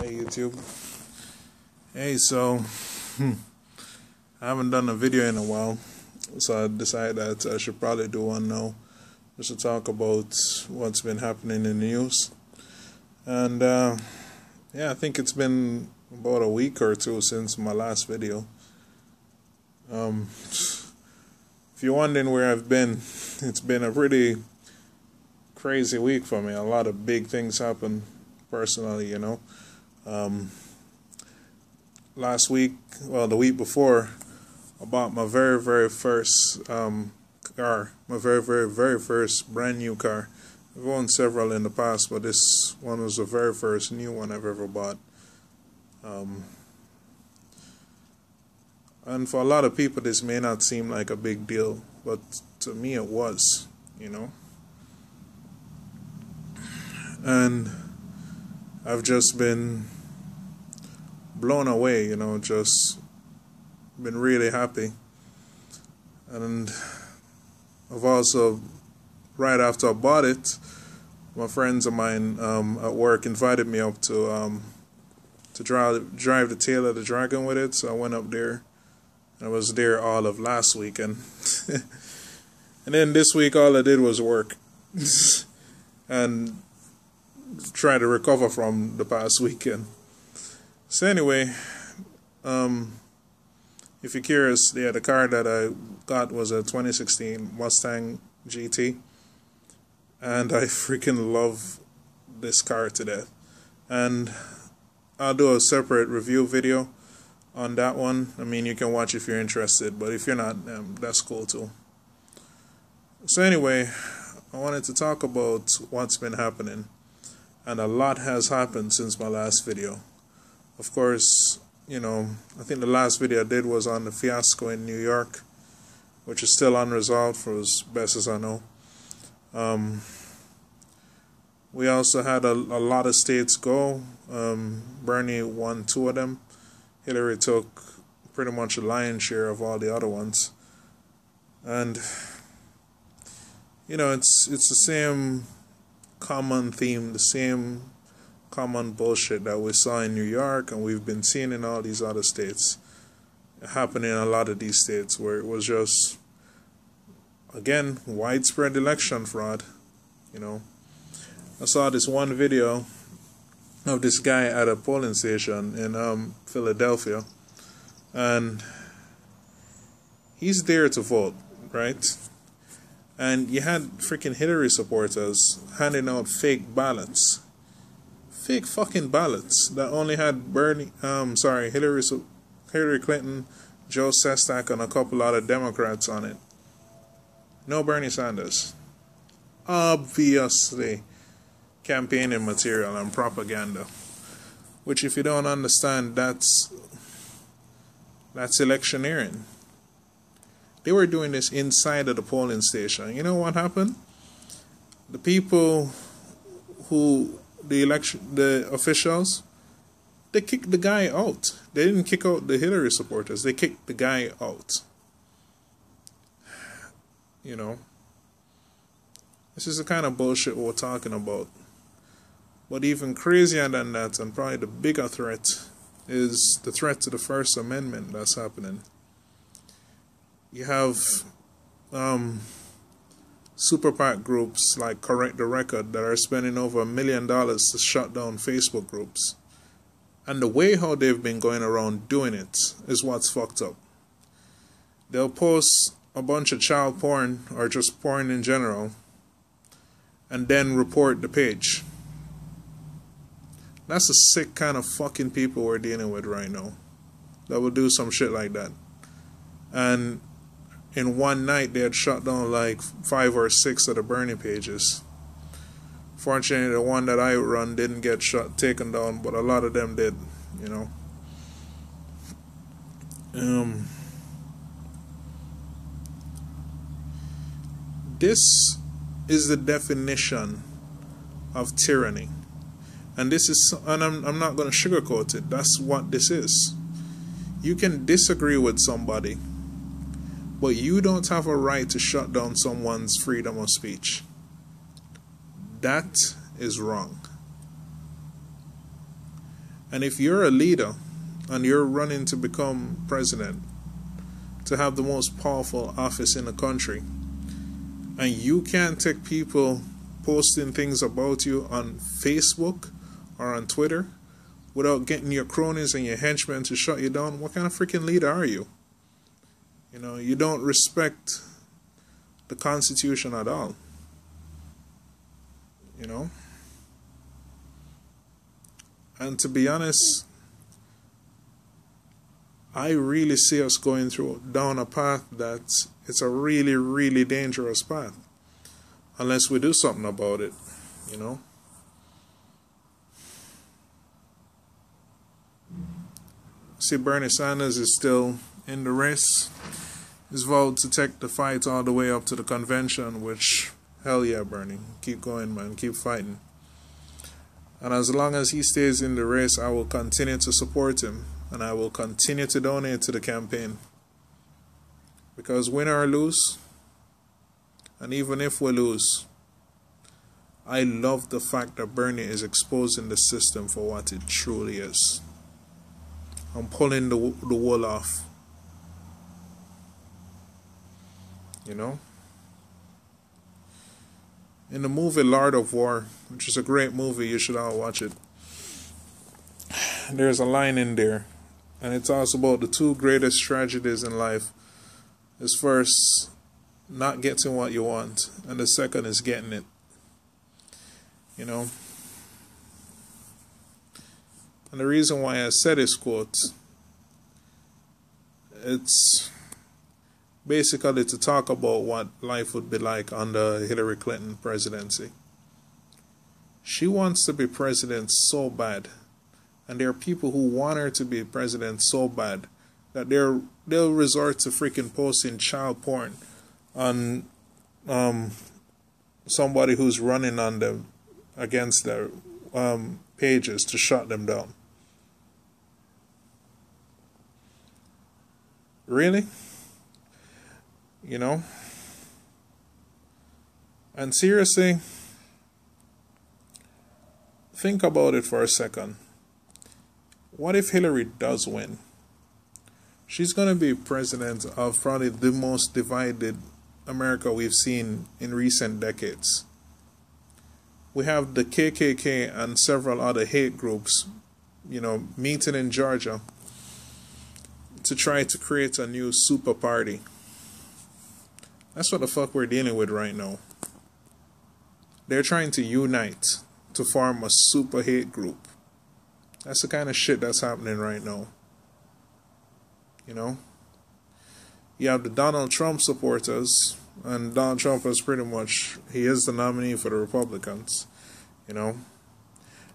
Hey YouTube. Hey, so I haven't done a video in a while, so I decided that I should probably do one now, just to talk about what's been happening in the news. And yeah, I think it's been about a week or two since my last video. If you're wondering where I've been, it's been a pretty crazy week for me. A lot of big things happened personally, last week, well, the week before, I bought my very first car, my very first brand new car. I've owned several in the past, but this one was the very first new one I've ever bought. And for a lot of people, this may not seem like a big deal, but to me it was, And I've just been blown away, just been really happy. And I've also, right after I bought it, my friends of mine at work invited me up to drive the tail of the dragon with it. So I went up there. I was there all of last week, and then this week all I did was work and try to recover from the past weekend. So anyway, if you're curious, yeah, the car that I got was a 2016 Mustang GT, and I freaking love this car to death. And I'll do a separate review video on that one. I mean, you can watch if you're interested, but if you're not, that's cool too. So anyway, I wanted to talk about what's been happening, and a lot has happened since my last video. Of course, I think the last video I did was on the fiasco in New York, which is still unresolved for as best as I know. We also had a lot of states go. Bernie won 2 of them. Hillary took pretty much a lion's share of all the other ones. And it's the same common theme, the same common bullshit that we saw in New York and we've been seeing in all these other states, happening in a lot of these states, where it was just, again, widespread election fraud. I saw this one video of this guy at a polling station in Philadelphia, and he's there to vote, right? And you had freaking Hillary supporters handing out fake ballots. Fake fucking ballots that only had Hillary Clinton, Joe Sestak, and a couple other Democrats on it. No Bernie Sanders. Obviously campaigning material and propaganda. Which, if you don't understand, that's electioneering. They were doing this inside of the polling station. You know what happened? The people the officials, they kicked the guy out. They didn't kick out the Hillary supporters. They kicked the guy out. This is the kind of bullshit we're talking about. But even crazier than that, and probably the bigger threat, is the threat to the First Amendment that's happening. You have super PAC groups like Correct the Record that are spending over $1 million to shut down Facebook groups. And the way how they've been going around doing it is what's fucked up. They'll post a bunch of child porn, or just porn in general, and then report the page. That's the sick kind of fucking people we're dealing with right now, that will do some shit like that. And in one night, they had shut down like 5 or 6 of the Bernie pages. Fortunately, the one that I run didn't get taken down, but a lot of them did, This is the definition of tyranny. And I'm not going to sugarcoat it. That's what this is. You can disagree with somebody, but you don't have a right to shut down someone's freedom of speech. That is wrong. And if you're a leader and you're running to become president, to have the most powerful office in the country, and you can't take people posting things about you on Facebook or on Twitter without getting your cronies and your henchmen to shut you down, what kind of freaking leader are you? You know, you don't respect the Constitution at all. You know? And to be honest, I really see us going down a path that it's a really, really dangerous path. Unless we do something about it, you know. See, Bernie Sanders is still in the race. He's vowed to take the fight all the way up to the convention, which, hell yeah, Bernie. Keep going, man. Keep fighting. And as long as he stays in the race, I will continue to support him. And I will continue to donate to the campaign. Because win or lose, and even if we lose, I love the fact that Bernie is exposing the system for what it truly is. I'm pulling the wool off. You know? In the movie Lord of War, which is a great movie, you should all watch it. There's a line in there, and it talks about the two greatest tragedies in life. Is first, not getting what you want, and the second is getting it. You know? And the reason why I said this quote, it's basically to talk about what life would be like under Hillary Clinton presidency. She wants to be president so bad, and there are people who want her to be president so bad that they'll resort to freaking posting child porn on somebody who's running on them against their pages to shut them down. Really? You know? And seriously, think about it for a second. What if Hillary does win? She's going to be president of probably the most divided America we've seen in recent decades. We have the KKK and several other hate groups, you know, meeting in Georgia to try to create a new super party. That's what the fuck we're dealing with right now. They're trying to unite to form a super hate group. That's the kind of shit that's happening right now. You know? You have the Donald Trump supporters, and Donald Trump is pretty much, he is the nominee for the Republicans. You know?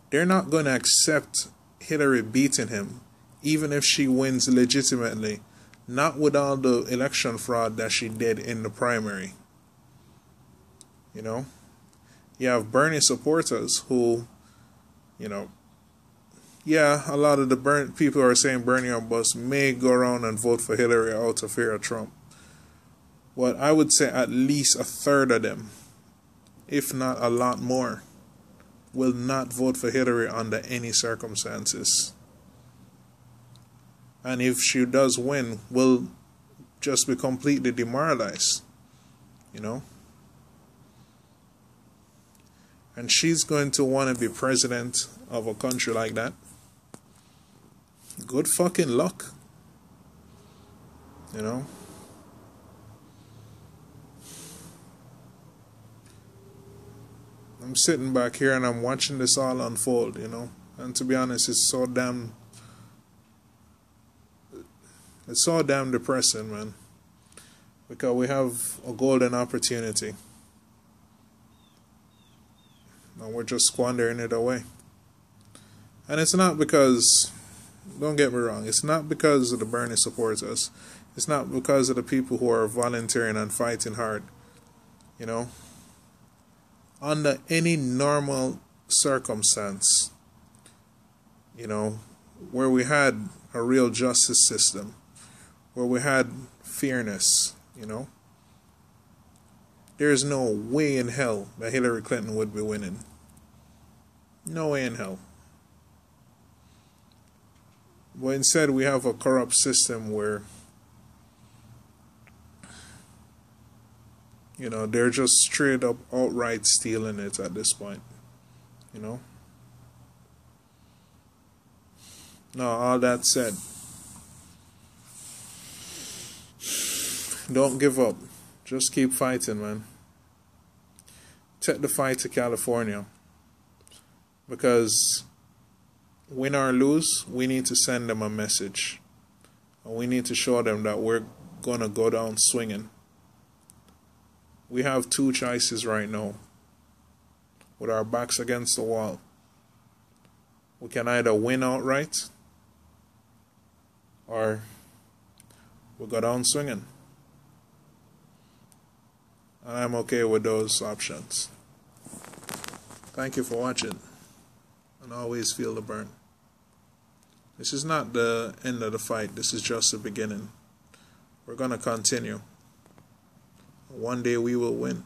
They're not going to accept Hillary beating him, even if she wins legitimately. Not with all the election fraud that she did in the primary. You know? You have Bernie supporters who, you know, yeah, a lot of the people who are saying Bernie or bust may go around and vote for Hillary out of fear of Trump. But I would say at least a third of them, if not a lot more, will not vote for Hillary under any circumstances. And if she does win, will just be completely demoralized. You know? And she's going to want to be president of a country like that. Good fucking luck. You know? I'm sitting back here and I'm watching this all unfold, you know? And to be honest, it's so damn depressing, man. Because we have a golden opportunity. And we're just squandering it away. And it's not because, don't get me wrong, it's not because of the Bernie supporters. It's not because of the people who are volunteering and fighting hard. You know? Under any normal circumstance, you know, where we had a real justice system, where we had fairness, you know, there's no way in hell that Hillary Clinton would be winning. No way in hell. But instead, we have a corrupt system where, they're just straight up outright stealing it at this point. Now, all that said, don't give up. Just keep fighting, man. Take the fight to California. Because win or lose, we need to send them a message. And we need to show them that we're going to go down swinging. We have two choices right now. With our backs against the wall. We can either win outright, or we go down swinging. And I'm okay with those options. Thank you for watching. And always feel the burn. This is not the end of the fight. This is just the beginning. We're going to continue. One day we will win.